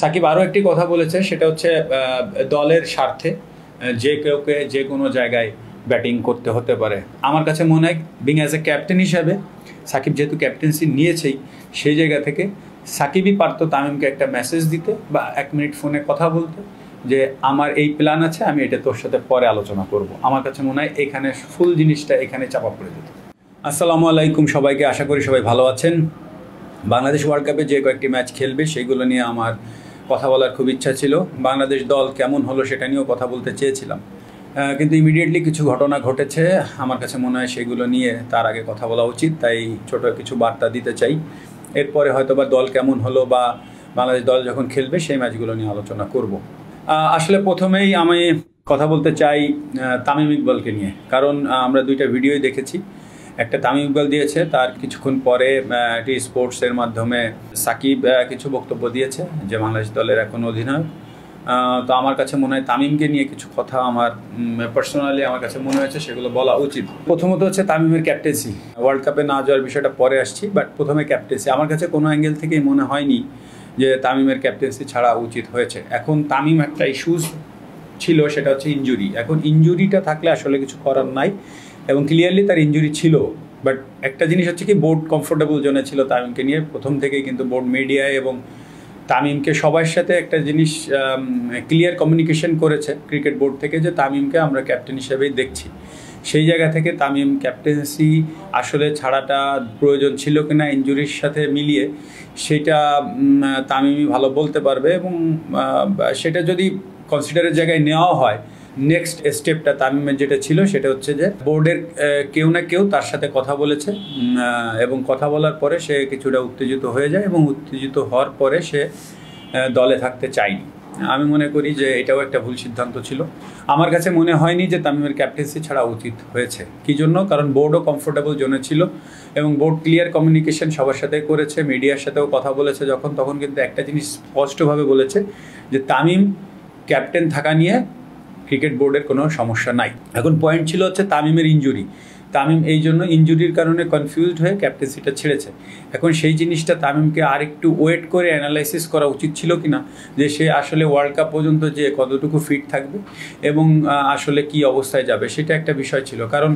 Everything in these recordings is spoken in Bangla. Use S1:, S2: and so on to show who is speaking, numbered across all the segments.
S1: সাকিব আরও একটি কথা বলেছে, সেটা হচ্ছে দলের স্বার্থে যে কেউকে যে কোনো জায়গায় ব্যাটিং করতে হতে পারে। আমার কাছে মনে হয় বিং অ্যাজ এ ক্যাপ্টেন হিসাবে সাকিব যেহেতু ক্যাপ্টেন্সি নিয়েছেই, সেই জায়গা থেকে সাকিবই পারতো তামিমকে একটা মেসেজ দিতে বা 1 মিনিট ফোনে কথা বলতে যে আমার এই প্ল্যান আছে, আমি এটা তোর সাথে পরে আলোচনা করব। আমার কাছে মনে হয় এখানে ফুল জিনিসটা এখানে চাপা পড়ে যেত। আসসালামু আলাইকুম সবাইকে, আশা করি সবাই ভালো আছেন। বাংলাদেশ ওয়ার্ল্ড কাপে যে কয়েকটি ম্যাচ খেলবে সেইগুলো নিয়ে আমার কথা বলার খুব ইচ্ছা ছিল। বাংলাদেশ দল কেমন হলো সেটা নিয়েও কথা বলতে চেয়েছিলাম, কিন্তু ইমিডিয়েটলি কিছু ঘটনা ঘটেছে। আমার কাছে মনে হয় সেগুলো নিয়ে তার আগে কথা বলা উচিত, তাই ছোট কিছু বার্তা দিতে চাই। এরপরে হয়তো বা দল কেমন হলো বা বাংলাদেশ দল যখন খেলবে সেই ম্যাচগুলো নিয়ে আলোচনা করব। আসলে প্রথমেই আমি কথা বলতে চাই তামিম ইকবালকে নিয়ে, কারণ আমরা দুইটা ভিডিওই দেখেছি। একটা তামিম ইকবাল দিয়েছে, তার কিছুক্ষণ পরে টি স্পোর্টসের মাধ্যমে সাকিব কিছু বক্তব্য দিয়েছে যে বাংলাদেশ দলের এখন অধিনায়ক। তো আমার কাছে মনে হয় তামিমকে নিয়ে কিছু কথা আমার পার্সোনালি আমার কাছে মনে হয়েছে সেগুলো বলা উচিত। প্রথমত হচ্ছে তামিমের ক্যাপ্টেন্সি। ওয়ার্ল্ড কাপে না যাওয়ার বিষয়টা পরে আসছি, বাট প্রথমে ক্যাপ্টেন্সি আমার কাছে কোনো অ্যাঙ্গেল থেকেই মনে হয়নি যে তামিমের ক্যাপ্টেন্সি ছাড়া উচিত হয়েছে। এখন তামিম একটা ইস্যুস ছিল, সেটা হচ্ছে ইনজুরি। এখন ইনজুরিটা থাকলে আসলে কিছু করার নাই, এবং ক্লিয়ারলি তার ইনজুরি ছিল। বাট একটা জিনিস হচ্ছে কি, বোর্ড কমফোর্টেবল জোনে ছিল তামিমকে নিয়ে প্রথম থেকেই, কিন্তু বোর্ড মিডিয়ায় এবং তামিমকে সবার সাথে একটা জিনিস ক্লিয়ার কমিউনিকেশন করেছে ক্রিকেট বোর্ড থেকে যে তামিমকে আমরা ক্যাপ্টেন হিসেবেই দেখছি। সেই জায়গা থেকে তামিম ক্যাপ্টেন্সি আসলে ছাড়াটা প্রয়োজন ছিল কিনা ইনজুরির সাথে মিলিয়ে, সেটা তামিমই ভালো বলতে পারবে। এবং সেটা যদি কনসিডারের জায়গায় নেওয়া হয়, নেক্সট স্টেপটা তামিমের যেটা ছিল সেটা হচ্ছে যে বোর্ডের কেউ না কেউ তার সাথে কথা বলেছে, এবং কথা বলার পরে সে কিছুটা উত্তেজিত হয়ে যায়, এবং উত্তেজিত হওয়ার পরে সে দলে থাকতে চায়নি। আমি মনে করি যে এটাও একটা ভুল সিদ্ধান্ত ছিল। আমার কাছে মনে হয়নি যে তামিমের ক্যাপ্টেন্সি ছাড়া উচিত হয়েছে। কী জন্য? কারণ বোর্ডও কমফোর্টেবল জোনে ছিল, এবং বোর্ড ক্লিয়ার কমিউনিকেশন সবার সাথে করেছে, মিডিয়ার সাথেও কথা বলেছে যখন তখন, কিন্তু একটা জিনিস স্পষ্টভাবে বলেছে যে তামিম ক্যাপ্টেন থাকা নিয়ে ক্রিকেট বোর্ডের কোনো সমস্যা নাই। এখন পয়েন্ট ছিল হচ্ছে তামিমের ইনজুরি। তামিম এই জন্য ইনজুরির কারণে কনফিউজড হয়ে ক্যাপ্টেন্সিটা ছেড়েছে। এখন সেই জিনিসটা তামিমকে আর একটু ওয়েট করে অ্যানালাইসিস করা উচিত ছিল কিনা, যে সে আসলে ওয়ার্ল্ড কাপ পর্যন্ত যে কতটুকু ফিট থাকবে এবং আসলে কি অবস্থায় যাবে, সেটা একটা বিষয় ছিল। কারণ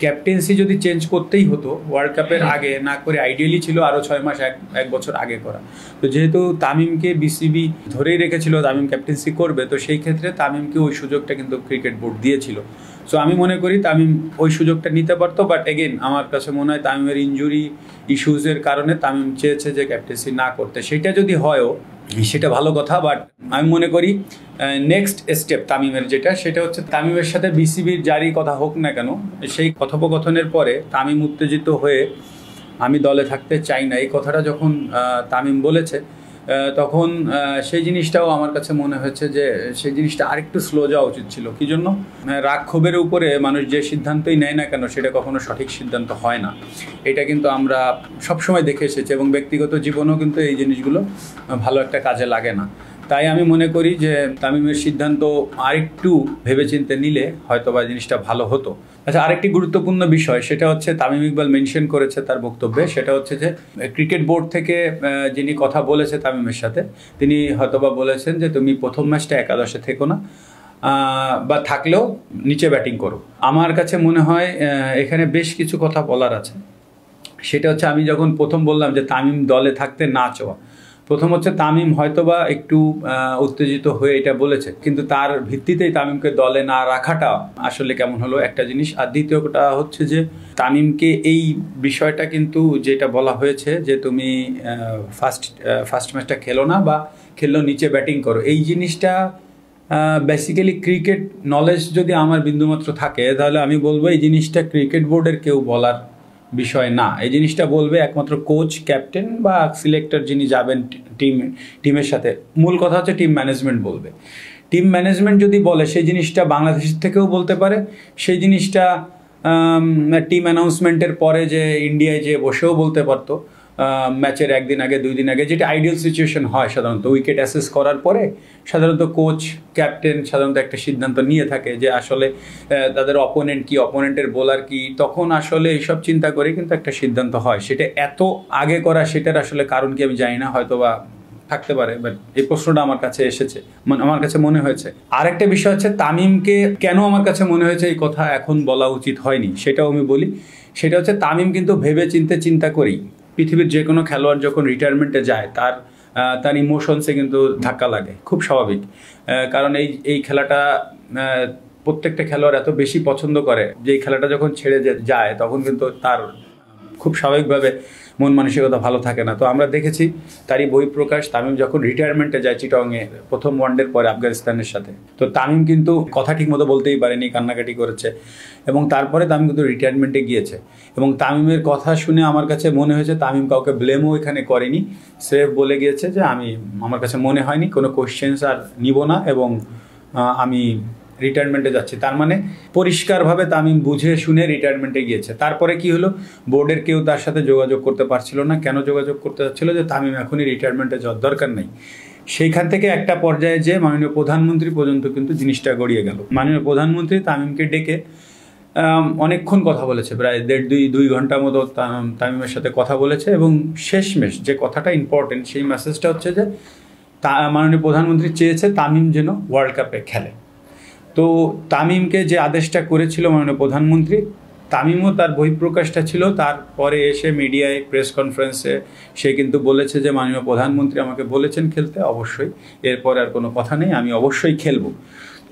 S1: ক্যাপ্টেন্সি যদি চেঞ্জ করতেই হতো ওয়ার্ল্ড কাপের আগে না করে, আইডিয়ালি ছিল আরও 6 মাস এক বছর আগে করা। তো যেহেতু তামিমকে বিসিবি ধরেই রেখেছিল তামিম ক্যাপ্টেন্সি করবে, তো সেই ক্ষেত্রে তামিমকে ওই সুযোগটা কিন্তু ক্রিকেট বোর্ড দিয়েছিল। সো আমি মনে করি তামিম ওই সুযোগটা নিতে পারতো। বাট এগেন আমার কাছে মনে হয় তামিমের ইনজুরি ইস্যুজের কারণে তামিম চেয়েছে যে ক্যাপ্টেন্সি না করতে। সেটা যদি হয়ও সেটা ভালো কথা, বাট আমি মনে করি নেক্সট স্টেপ তামিমের যেটা, সেটা হচ্ছে তামিমের সাথে বিসিবির জারি কথা হোক না কেন, সেই কথোপকথনের পরে তামিম উত্তেজিত হয়ে আমি দলে থাকতে চাই না এই কথাটা যখন তামিম বলেছে, তখন সেই জিনিসটাও আমার কাছে মনে হয়েছে যে সেই জিনিসটা আরেকটু স্লো যাওয়া উচিত ছিল। কী জন্য? রাগ ক্ষোভের উপরে মানুষ যে সিদ্ধান্তই নেয় না কেন সেটা কখনো সঠিক সিদ্ধান্ত হয় না। এটা কিন্তু আমরা সবসময় দেখে এসেছি, এবং ব্যক্তিগত জীবনেও কিন্তু এই জিনিসগুলো ভালো একটা কাজে লাগে না। তাই আমি মনে করি যে তামিমের সিদ্ধান্ত আরেকটু ভেবেচিন্তে নিলে হয়তোবা জিনিসটা ভালো হতো। আচ্ছা, আরেকটি গুরুত্বপূর্ণ বিষয় সেটা হচ্ছে তামিম ইকবাল মেনশন করেছে তার বক্তব্যে, সেটা হচ্ছে যে ক্রিকেট বোর্ড থেকে যিনি কথা বলেছে তামিমের সাথে, তিনি হয়তোবা বলেছেন যে তুমি প্রথম ম্যাচটা একাদশে থেকো না, বা থাকলেও নিচে ব্যাটিং করো। আমার কাছে মনে হয় এখানে বেশ কিছু কথা বলার আছে। সেটা হচ্ছে, আমি যখন প্রথম বললাম যে তামিম দলে থাকতে না চাওয়া, প্রথম হচ্ছে তামিম হয়তোবা একটু উত্তেজিত হয়ে এটা বলেছে, কিন্তু তার ভিত্তিতেই তামিমকে দলে না রাখাটা আসলে কেমন হলো একটা জিনিস। আর দ্বিতীয়টা হচ্ছে যে তামিমকে এই বিষয়টা কিন্তু যেটা বলা হয়েছে যে তুমি ফার্স্ট ম্যাচটা খেলো না বা খেললেও নিচে ব্যাটিং করো, এই জিনিসটা বেসিক্যালি ক্রিকেট নলেজ যদি আমার বিন্দুমাত্র থাকে, তাহলে আমি বলবো এই জিনিসটা ক্রিকেট বোর্ডের কেউ বলার বিষয় না। এই জিনিসটা বলবে একমাত্র কোচ, ক্যাপ্টেন বা সিলেক্টর যিনি যাবেন টিমের সাথে। মূল কথা হচ্ছে টিম ম্যানেজমেন্ট বলবে। টিম ম্যানেজমেন্ট যদি বলে সেই জিনিসটা বাংলাদেশের থেকেও বলতে পারে, সেই জিনিসটা টিম অ্যানাউন্সমেন্টের পরে যে ইন্ডিয়ায় যে বসেও বলতে পারতো ম্যাচের 1 দিন আগে 2 দিন আগে, যেটা আইডিয়াল সিচুয়েশন হয় সাধারণত। উইকেট অ্যাসেস করার পরে সাধারণত কোচ, ক্যাপ্টেন সাধারণত একটা সিদ্ধান্ত নিয়ে থাকে যে আসলে তাদের অপোনেন্ট কি, অপোনেন্টের বোলার কি, তখন আসলে এইসব চিন্তা করে কিন্তু একটা সিদ্ধান্ত হয়। সেটা এত আগে করা, সেটার আসলে কারণ কি আমি জানি না, হয়তো বা থাকতে পারে, বাট এই প্রশ্নটা আমার কাছে এসেছে, আমার কাছে মনে হয়েছে। আরেকটা বিষয় হচ্ছে তামিমকে কেন আমার কাছে মনে হয়েছে এই কথা এখন বলা উচিত হয়নি, সেটাও আমি বলি। সেটা হচ্ছে তামিম কিন্তু ভেবে চিন্তা করেই পৃথিবীর যে কোনো খেলোয়াড় যখন রিটায়ারমেন্টে যায় তার ইমোশনসে কিন্তু ধাক্কা লাগে, খুব স্বাভাবিক। কারণ এই খেলাটা প্রত্যেকটা খেলোয়াড় এত বেশি পছন্দ করে যে এই খেলাটা যখন ছেড়ে যায় তখন কিন্তু তার খুব স্বাভাবিকভাবে মন মানসিকতা ভালো থাকে না। তো আমরা দেখেছি তারই বহিঃপ্রকাশ, তামিম যখন রিটায়ারমেন্টে যায় চিটংয়ে প্রথম ওয়ানডের পরে আফগানিস্তানের সাথে, তো তামিম কিন্তু কথা ঠিক মতো বলতেই পারেনি, কান্নাকাটি করেছে, এবং তারপরে তামিম কিন্তু রিটায়ারমেন্টে গিয়েছে। এবং তামিমের কথা শুনে আমার কাছে মনে হয়েছে তামিম কাউকে ব্লেমও এখানে করেনি, স্রেফ বলে গিয়েছে যে আমার কাছে মনে হয়নি, কোনো কোশ্চেন্স আর নিব না এবং আমি রিটায়ারমেন্টে যাচ্ছি। তার মানে পরিষ্কারভাবে তামিম বুঝে শুনে রিটায়ারমেন্টে গিয়েছে। তারপরে কি হলো, বোর্ডের কেউ তার সাথে যোগাযোগ করতে পারছিল না। কেন যোগাযোগ করতে চাচ্ছিল? যে তামিম এখনই রিটায়ারমেন্টে যাওয়ার দরকার নেই। সেইখান থেকে একটা পর্যায়ে যে মাননীয় প্রধানমন্ত্রী পর্যন্ত কিন্তু জিনিসটা গড়িয়ে গেল। মাননীয় প্রধানমন্ত্রী তামিমকে ডেকে অনেকক্ষণ কথা বলেছে, প্রায় দুই ঘন্টা মতো তামিমের সাথে কথা বলেছে, এবং শেষমেশ যে কথাটা ইম্পর্টেন্ট সেই মেসেজটা হচ্ছে যে মাননীয় প্রধানমন্ত্রী চেয়েছে তামিম যেন ওয়ার্ল্ড কাপে খেলে। তো তামিমকে যে আদেশটা করেছিল মাননীয় প্রধানমন্ত্রী, তামিমও তার বহিঃপ্রকাশটা ছিল। তারপরে এসে মিডিয়ায় প্রেস কনফারেন্সে সে কিন্তু বলেছে যে মাননীয় প্রধানমন্ত্রী আমাকে বলেছেন খেলতে, অবশ্যই, এরপর আর কোনো কথা নেই, আমি অবশ্যই খেলবো।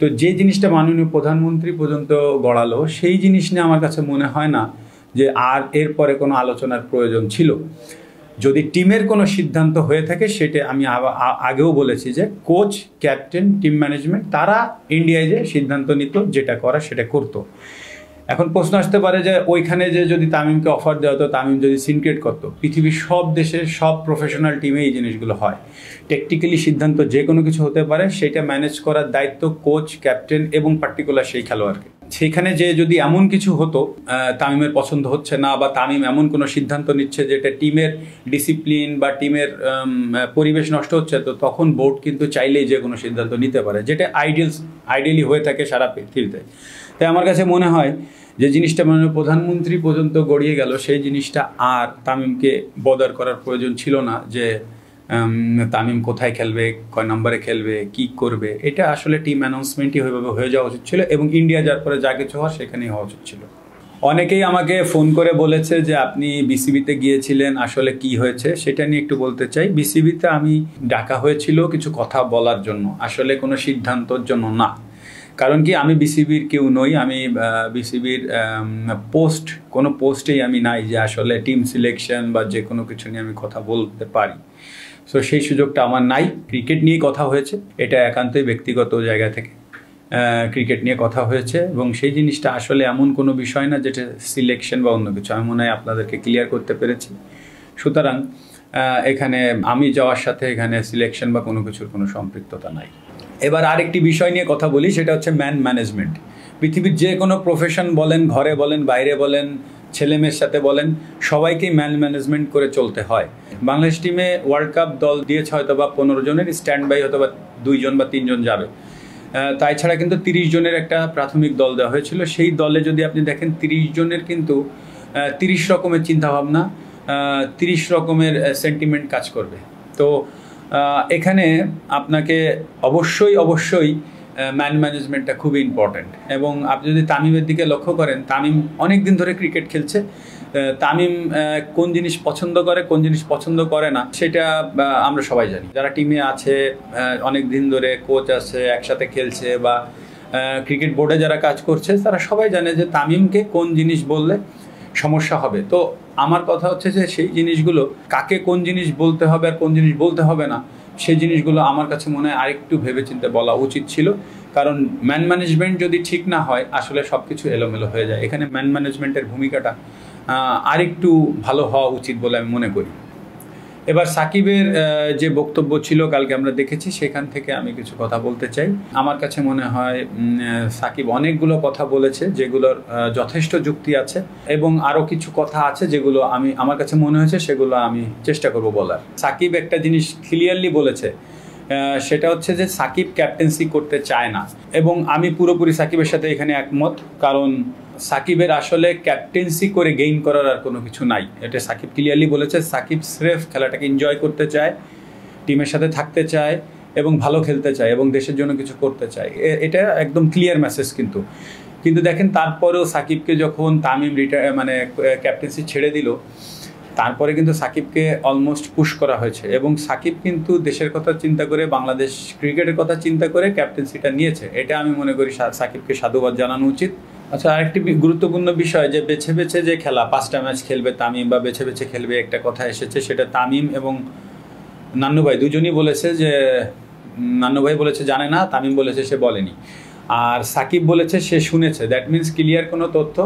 S1: তো যে জিনিসটা মাননীয় প্রধানমন্ত্রী পর্যন্ত গড়ালো, সেই জিনিস নিয়ে আমার কাছে মনে হয় না যে আর এরপরে কোনো আলোচনার প্রয়োজন ছিল। যদি টিমের কোনো সিদ্ধান্ত হয়ে থাকে, সেটা আমি আগেও বলেছি যে কোচ, ক্যাপ্টেন, টিম ম্যানেজমেন্ট তারা ইন্ডিয়ায় যে সিদ্ধান্ত নিত, যেটা করা সেটা করতো। এখন প্রশ্ন আসতে পারে যে ওইখানে যে যদি তামিমকে অফার দেওয়া হতো, তামিম যদি সিনক্রেট করতো, পৃথিবীর সব দেশের সব প্রফেশনাল টিমে এই জিনিসগুলো হয়। টেকটিক্যালি সিদ্ধান্ত যে কোনো কিছু হতে পারে, সেটা ম্যানেজ করার দায়িত্ব কোচ, ক্যাপ্টেন এবং পার্টিকুলার সেই খেলোয়াড়কে। সেইখানে যে যদি এমন কিছু হতো তামিমের পছন্দ হচ্ছে না, বা তামিম এমন কোনো সিদ্ধান্ত নিচ্ছে যেটা টিমের ডিসিপ্লিন বা টিমের পরিবেশ নষ্ট হচ্ছে, তো তখন বোর্ড কিন্তু চাইলেই যে কোনো সিদ্ধান্ত নিতে পারে, যেটা আইডিয়ালি হয়ে থাকে সারা পৃথিবীতে। তাই আমার কাছে মনে হয় যে জিনিসটা মাননীয় প্রধানমন্ত্রী পর্যন্ত গড়িয়ে গেল, সেই জিনিসটা আর তামিমকে বদার করার প্রয়োজন ছিল না যে তামিম কোথায় খেলবে, কয় নম্বরে খেলবে, কি করবে। এটা আসলে টিম অ্যানাউন্সমেন্টই হয়ে যাওয়া উচিত ছিল, এবং ইন্ডিয়া যার পরে যা কিছু হওয়ার সেখানেই হওয়া উচিত ছিল। অনেকেই আমাকে ফোন করে বলেছে যে আপনি বিসিবিতে গিয়েছিলেন, আসলে কি হয়েছে সেটা নিয়ে একটু বলতে চাই। বিসিবিতে আমি ডাকা হয়েছিল কিছু কথা বলার জন্য, আসলে কোনো সিদ্ধান্তর জন্য না। কারণ কি, আমি বিসিবির কেউ নই, আমি বিসিবির কোনো পোস্টেই আমি নাই যে আসলে টিম সিলেকশন বা যে কোনো কিছু নিয়ে আমি কথা বলতে পারি। সো সেই সুযোগটা আমার নাই। ক্রিকেট নিয়ে কথা হয়েছে, এটা একান্তই ব্যক্তিগত জায়গা থেকে ক্রিকেট নিয়ে কথা হয়েছে, এবং সেই জিনিসটা আসলে এমন কোনো বিষয় না যেটা সিলেকশন বা অন্য কিছু। আমি মনে হয় আপনাদেরকে ক্লিয়ার করতে পেরেছি। সুতরাং এখানে আমি যাওয়ার সাথে এখানে সিলেকশন বা কোনো কিছুর কোনো সম্পৃক্ততা নাই। এবার আরেকটি বিষয় নিয়ে কথা বলি, সেটা হচ্ছে ম্যান ম্যানেজমেন্ট। পৃথিবীর যে কোনো প্রফেশন বলেন, ঘরে বলেন, বাইরে বলেন, ছেলেমেয়ের সাথে বলেন, সবাইকেই ম্যান ম্যানেজমেন্ট করে চলতে হয়। বাংলাদেশ টিমে ওয়ার্ল্ড কাপ দল দিয়েছে হয়তো বা 15 জনের, স্ট্যান্ড বাই হয়তো বা 2 জন বা 3 জন যাবে। তাই ছাড়া কিন্তু 30 জনের একটা প্রাথমিক দল দেওয়া হয়েছিল। সেই দলে যদি আপনি দেখেন 30 জনের কিন্তু 30 রকমের চিন্তাভাবনা, 30 রকমের সেন্টিমেন্ট কাজ করবে। তো এখানে আপনাকে অবশ্যই ম্যান ম্যানেজমেন্টটা খুবই ইম্পর্ট্যান্ট। এবং আপনি যদি তামিমের দিকে লক্ষ্য করেন, তামিম অনেক দিন ধরে ক্রিকেট খেলছে। তামিম কোন জিনিস পছন্দ করে, কোন জিনিস পছন্দ করে না, সেটা আমরা সবাই জানি। যারা টিমে আছে অনেক দিন ধরে, কোচ আছে, একসাথে খেলছে, বা ক্রিকেট বোর্ডে যারা কাজ করছে, তারা সবাই জানে যে তামিমকে কোন জিনিস বললে সমস্যা হবে। তো আমার কথা হচ্ছে যে সেই জিনিসগুলো, কাকে কোন জিনিস বলতে হবে আর কোন জিনিস বলতে হবে না, সেই জিনিসগুলো আমার কাছে মনে হয় আরেকটু ভেবেচিন্তে বলা উচিত ছিল। কারণ ম্যান ম্যানেজমেন্ট যদি ঠিক না হয়, আসলে সব কিছু এলোমেলো হয়ে যায়। এখানে ম্যান ম্যানেজমেন্টের ভূমিকাটা আরেকটু ভালো হওয়া উচিত বলে আমি মনে করি। এবার সাকিবের যে বক্তব্য ছিল কালকে আমরা দেখেছি, সেখান থেকে আমি কিছু কথা বলতে চাই। আমার কাছে মনে হয় সাকিব অনেকগুলো কথা বলেছে যেগুলোর যথেষ্ট যুক্তি আছে, এবং আরও কিছু কথা আছে যেগুলো আমার কাছে মনে হয়েছে সেগুলো আমি চেষ্টা করব বলার। সাকিব একটা জিনিস ক্লিয়ারলি বলেছে, সেটা হচ্ছে যে সাকিব ক্যাপ্টেন্সি করতে চায় না, এবং আমি পুরোপুরি সাকিবের সাথে এখানে একমত। কারণ সাকিবের আসলে ক্যাপ্টেন্সি করে গেইন করার আর কোনো কিছু নাই, এটা সাকিব ক্লিয়ারলি বলেছে। সাকিব স্রেফ খেলাটাকে এনজয় করতে চায়, টিমের সাথে থাকতে চায় এবং ভালো খেলতে চায় এবং দেশের জন্য কিছু করতে চায়, এটা একদম ক্লিয়ার মেসেজ। কিন্তু দেখেন তারপরেও সাকিবকে যখন তামিম মানে ক্যাপ্টেন্সি ছেড়ে দিল, তারপরে কিন্তু সাকিবকে অলমোস্ট পুশ করা হয়েছে এবং সাকিব কিন্তু দেশের কথা চিন্তা করে, বাংলাদেশ ক্রিকেটের কথা চিন্তা করে ক্যাপ্টেন্সিটা নিয়েছে। এটা আমি মনে করি সাকিবকে সাধুবাদ জানানো উচিত। আচ্ছা, আরেকটি গুরুত্বপূর্ণ বিষয় যে বেছে বেছে যে খেলা, 5টা ম্যাচ খেলবে তামিম বা বেছে বেছে খেলবে, একটা কথা এসেছে, সেটা তামিম এবং নান্নু ভাই দুজনই বলেছে যে, নান্নু ভাই বলেছে জানে না, তামিম বলেছে সে বলেনি, আর সাকিব বলেছে সে শুনেছে। দ্যাট মিনস ক্লিয়ার কোনো তথ্য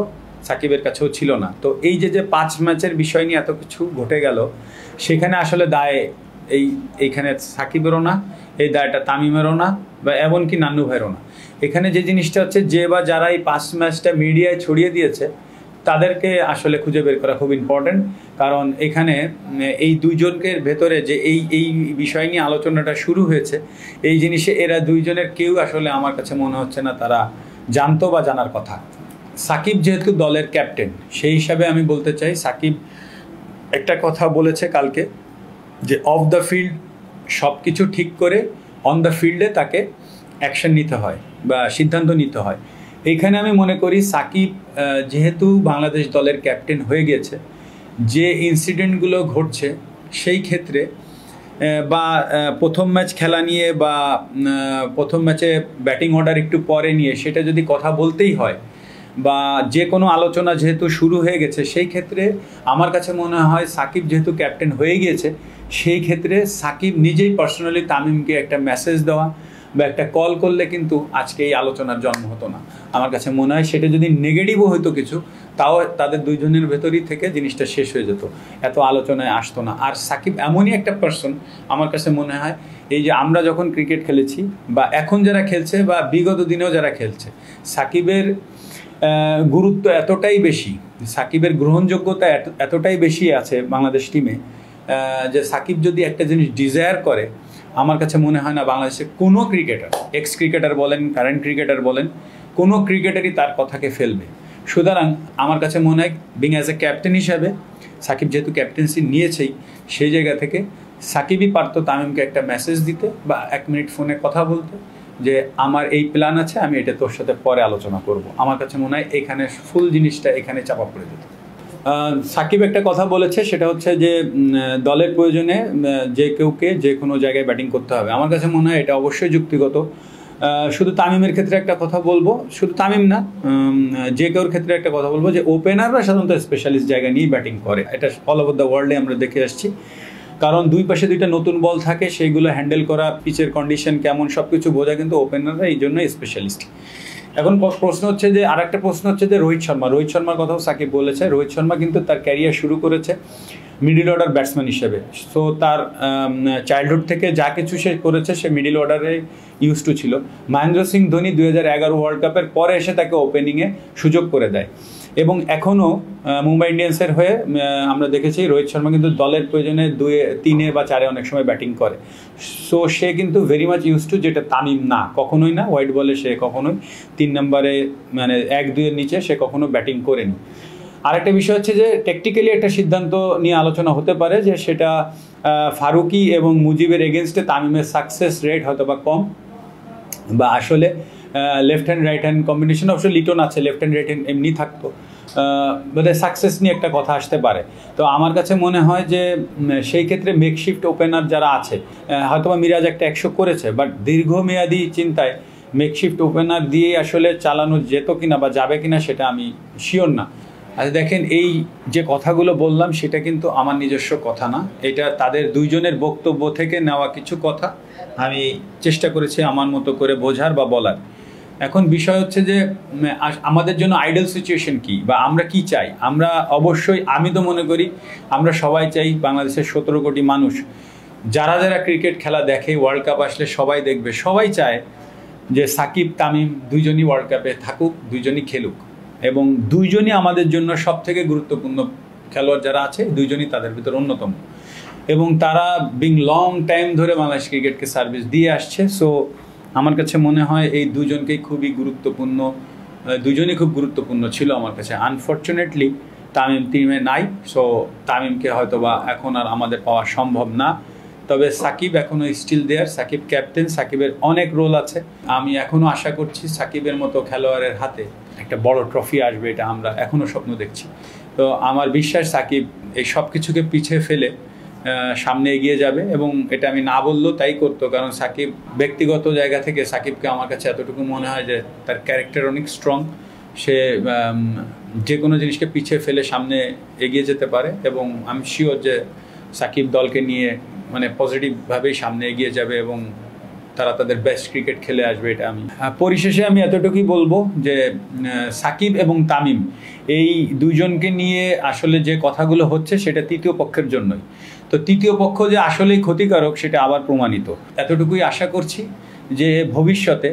S1: সাকিবের কাছেও ছিল না। তো এই যে 5 ম্যাচের বিষয় নিয়ে এত কিছু ঘটে গেল, সেখানে আসলে দায় এইখানে সাকিবেরও না, এই দায়টা তামিমেরও না, বা এমনকি নান্নু ভাইয়েরও না। এখানে যে জিনিসটা হচ্ছে, যে বা যারা এই 5 ম্যাচটা মিডিয়ায় ছড়িয়ে দিয়েছে তাদেরকে আসলে খুঁজে বের করা খুব ইম্পর্টেন্ট। কারণ এখানে এই দুইজনের ভেতরে যে এই বিষয় নিয়ে আলোচনাটা শুরু হয়েছে, এই জিনিসে এরা দুইজনের কেউ আসলে আমার কাছে মনে হচ্ছে না তারা জানতো বা জানার কথা। সাকিব যেহেতু দলের ক্যাপ্টেন, সেই হিসাবে আমি বলতে চাই, সাকিব একটা কথা বলেছে কালকে যে অফ দ্য ফিল্ড সব কিছু ঠিক করে অন দ্য ফিল্ডে তাকে অ্যাকশন নিতে হয় বা সিদ্ধান্ত নিতে হয়। এইখানে আমি মনে করি সাকিব যেহেতু বাংলাদেশ দলের ক্যাপ্টেন হয়ে গেছে, যে ইনসিডেন্টগুলো ঘটছে সেই ক্ষেত্রে বা প্রথম ম্যাচ খেলা নিয়ে বা প্রথম ম্যাচে ব্যাটিং অর্ডার একটু পরে নিয়ে সেটা যদি কথা বলতেই হয়, বা যে কোনো আলোচনা যেহেতু শুরু হয়ে গেছে, সেই ক্ষেত্রে আমার কাছে মনে হয় সাকিব যেহেতু ক্যাপ্টেন হয়ে গিয়েছে, সেই ক্ষেত্রে সাকিব নিজেই পার্সোনালি তামিমকে একটা মেসেজ দেওয়া বা একটা কল করলে কিন্তু আজকে এই আলোচনার জন্ম হতো না। আমার কাছে মনে হয় সেটা যদি নেগেটিভও হতো কিছু, তাও তাদের দুইজনের ভেতরই থেকে জিনিসটা শেষ হয়ে যেত, এত আলোচনায় আসতো না। আর সাকিব এমনই একটা পার্সন, আমার কাছে মনে হয় এই যে আমরা যখন ক্রিকেট খেলেছি বা এখন যারা খেলছে বা বিগত দিনেও যারা খেলছে, সাকিবের গুরুত্ব এতটাই বেশি, সাকিবের গ্রহণযোগ্যতা এতটাই বেশি আছে বাংলাদেশ টিমে, যে সাকিব যদি একটা জিনিস ডিজায়ার করে, আমার কাছে মনে হয় না বাংলাদেশের কোনো ক্রিকেটার, এক্স ক্রিকেটার বলেন, কারেন্ট ক্রিকেটার বলেন, কোনো ক্রিকেটারই তার কথাকে ফেলবে। সুতরাং আমার কাছে মনে হয় বিং অ্যাজ এ ক্যাপ্টেন হিসাবে সাকিব যেহেতু ক্যাপ্টেন্সি নিয়েছেই, সেই জায়গা থেকে সাকিবই পারতো তামিমকে একটা মেসেজ দিতে বা 1 মিনিট ফোনে কথা বলতে যে আমার এই প্ল্যান আছে, আমি এটা তোর সাথে পরে আলোচনা করব। আমার কাছে মনে হয় এখানে ফুল জিনিসটা এখানে চাপা পড়ে যেত। সাকিব একটা কথা বলেছে, সেটা হচ্ছে যে দলের প্রয়োজনে যে কেউকে যে কোনো জায়গায় ব্যাটিং করতে হবে। আমার কাছে মনে হয় এটা অবশ্যই যুক্তিগত। শুধু তামিমের ক্ষেত্রে একটা কথা বলবো, শুধু তামিম না, যে কেউর ক্ষেত্রে একটা কথা বলবো যে ওপেনাররা সাধারণত স্পেশালিস্ট জায়গা নিয়েই ব্যাটিং করে। এটা অল ওভার দ্য ওয়ার্ল্ডে আমরা দেখে আসছি। কারণ দুই পাশে দুইটা নতুন বল থাকে, সেইগুলো হ্যান্ডেল করা, পিচের কন্ডিশন কেমন, সব কিছু বোঝা কিন্তু ওপেনাররা এই জন্যই স্পেশালিস্ট। এখন প্রশ্ন হচ্ছে যে, আরেকটা প্রশ্ন হচ্ছে যে রোহিত শর্মার কথাও সাকিব বলেছে। রোহিত শর্মা কিন্তু তার ক্যারিয়ার শুরু করেছে মিডল অর্ডার ব্যাটসম্যান হিসেবে। সো তার চাইল্ডহুড থেকে যা কিছু সে করেছে, সে মিডল অর্ডারে ইউজ টু ছিল। মহেন্দ্র সিং ধোনি 2011 ওয়ার্ল্ড কাপের পরে এসে তাকে ওপেনিংয়ে সুযোগ করে দেয়, এবং এখনও মুম্বাই ইন্ডিয়ান্সের হয়ে আমরা দেখেছি রোহিত শর্মা কিন্তু দলের প্রয়োজনে 2, 3 বা 4 অনেক সময় ব্যাটিং করে। সো সে কিন্তু ভেরি মাচ ইউজ টু, যেটা তামিম না, কখনোই না। হোয়াইট বলে সে কখনোই 3 নম্বরে মানে 1-2 নিচে সে কখনো ব্যাটিং করেনি। আরেকটা বিষয় হচ্ছে যে টেকটিক্যালি একটা সিদ্ধান্ত নিয়ে আলোচনা হতে পারে, যে সেটা ফারুকি এবং মুজিবের এগেনস্টে তামিমের সাকসেস রেট হয়তো বা কম, বা আসলে left hand right hand combination, অবশ্য লিটন আছে, লেফট হ্যান্ড রাইট হ্যান্ড এমনি থাকতো, বোধহয় সাকসেস নিয়ে একটা কথা আসতে পারে। তো আমার কাছে মনে হয় যে সেই ক্ষেত্রে মেকশিফট ওপেনার যারা আছে, হয়তো বা মিরাজ একটা 100 করেছে, বাট দীর্ঘমেয়াদী চিন্তায় মেকশিফট ওপেনার দিয়ে আসলে চালানো যেত কিনা বা যাবে কিনা সেটা আমি শিওর না। আচ্ছা দেখেন, এই যে কথাগুলো বললাম সেটা কিন্তু আমার নিজস্ব কথা না, এটা তাদের দুইজনের বক্তব্য থেকে নেওয়া কিছু কথা আমি চেষ্টা করেছি আমার মতো করে বোঝার বা বলার। এখন বিষয় হচ্ছে যে আমাদের জন্য আইডল সিচুয়েশন কি বা আমরা কি চাই। আমরা অবশ্যই, আমি তো মনে করি আমরা সবাই চাই, বাংলাদেশের 17 কোটি মানুষ যারা যারা ক্রিকেট খেলা দেখে, ওয়ার্ল্ড কাপ আসলে সবাই দেখবে, সবাই চায় যে সাকিব তামিম দুইজনই ওয়ার্ল্ড কাপে থাকুক, দুইজনই খেলুক, এবং দুইজনই আমাদের জন্য সব থেকে গুরুত্বপূর্ণ খেলোয়াড় যারা আছে, দুইজনই তাদের ভিতর অন্যতম, এবং তারা বিং লং টাইম ধরে বাংলাদেশ ক্রিকেটকে সার্ভিস দিয়ে আসছে। সো আমার কাছে মনে হয় এই দুজনকেই খুবই গুরুত্বপূর্ণ, দুজনই খুব গুরুত্বপূর্ণ ছিল আমার কাছে। আনফর্চুনেটলি তামিম টিমে নাই, সো তামিমকে হয়তো বা এখন আর আমাদের পাওয়া সম্ভব না। তবে সাকিব এখনও স্টিল দেয়ার, সাকিব ক্যাপ্টেন, সাকিবের অনেক রোল আছে। আমি এখনও আশা করছি সাকিবের মতো খেলোয়াড়ের হাতে একটা বড় ট্রফি আসবে, এটা আমরা এখনও স্বপ্ন দেখছি। তো আমার বিশ্বাস সাকিব এই সব কিছুকে পিছিয়ে ফেলে সামনে এগিয়ে যাবে, এবং এটা আমি না বললেও তাই করতো, কারণ সাকিব ব্যক্তিগত জায়গা থেকে সাকিবকে আমার কাছে এতটুকু মনে হয় যে তার ক্যারেক্টার অনেক স্ট্রং, সে যে কোনো জিনিসকে পিছিয়ে ফেলে সামনে এগিয়ে যেতে পারে, এবং আমি শিওর যে সাকিব দলকে নিয়ে মানে পজিটিভভাবেই সামনে এগিয়ে যাবে এবং তারা তাদের বেস্ট ক্রিকেট খেলে আসবে। এটা আমি পরিশেষে আমি এতটুকুই বলবো যে সাকিব এবং তামিম এই দুইজনকে নিয়ে আসলে যে কথাগুলো হচ্ছে সেটা তৃতীয় পক্ষের জন্যই। তো তৃতীয় পক্ষ যে আসলেই ক্ষতিকারক সেটা আবার প্রমাণিত। এতটুকুই আশা করছি যে ভবিষ্যতে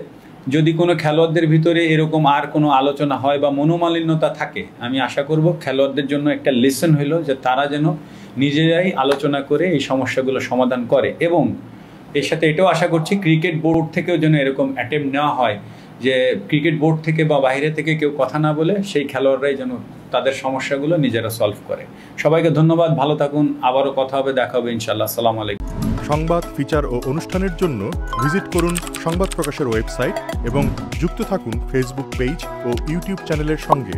S1: যদি কোনো খেলোয়াড়দের ভিতরে এরকম আর কোনো আলোচনা হয় বা মনোমালিন্যতা থাকে, আমি আশা করব খেলোয়াড়দের জন্য একটা লেসন হলো যে তারা যেন নিজেরাই আলোচনা করে এই সমস্যাগুলো সমাধান করে, এবং এর সাথে এটাও আশা করছি ক্রিকেট বোর্ড থেকেও যেন এরকম অ্যাটেম্প নেওয়া হয় যে ক্রিকেট বোর্ড থেকে বা বাইরে থেকে কেউ কথা না বলে সেই খেলোয়াড়রাই যেন তাদের সমস্যাগুলো নিজেরা সলভ করে। সবাইকে ধন্যবাদ, ভালো থাকুন, আবারও কথা হবে, দেখা হবে ইনশাআল্লাহ। আসসালামু আলাইকুম।
S2: সংবাদ, ফিচার ও অনুষ্ঠানের জন্য ভিজিট করুন সংবাদ প্রকাশের ওয়েবসাইট এবং যুক্ত থাকুন ফেসবুক পেজ ও ইউটিউব চ্যানেলের সঙ্গে।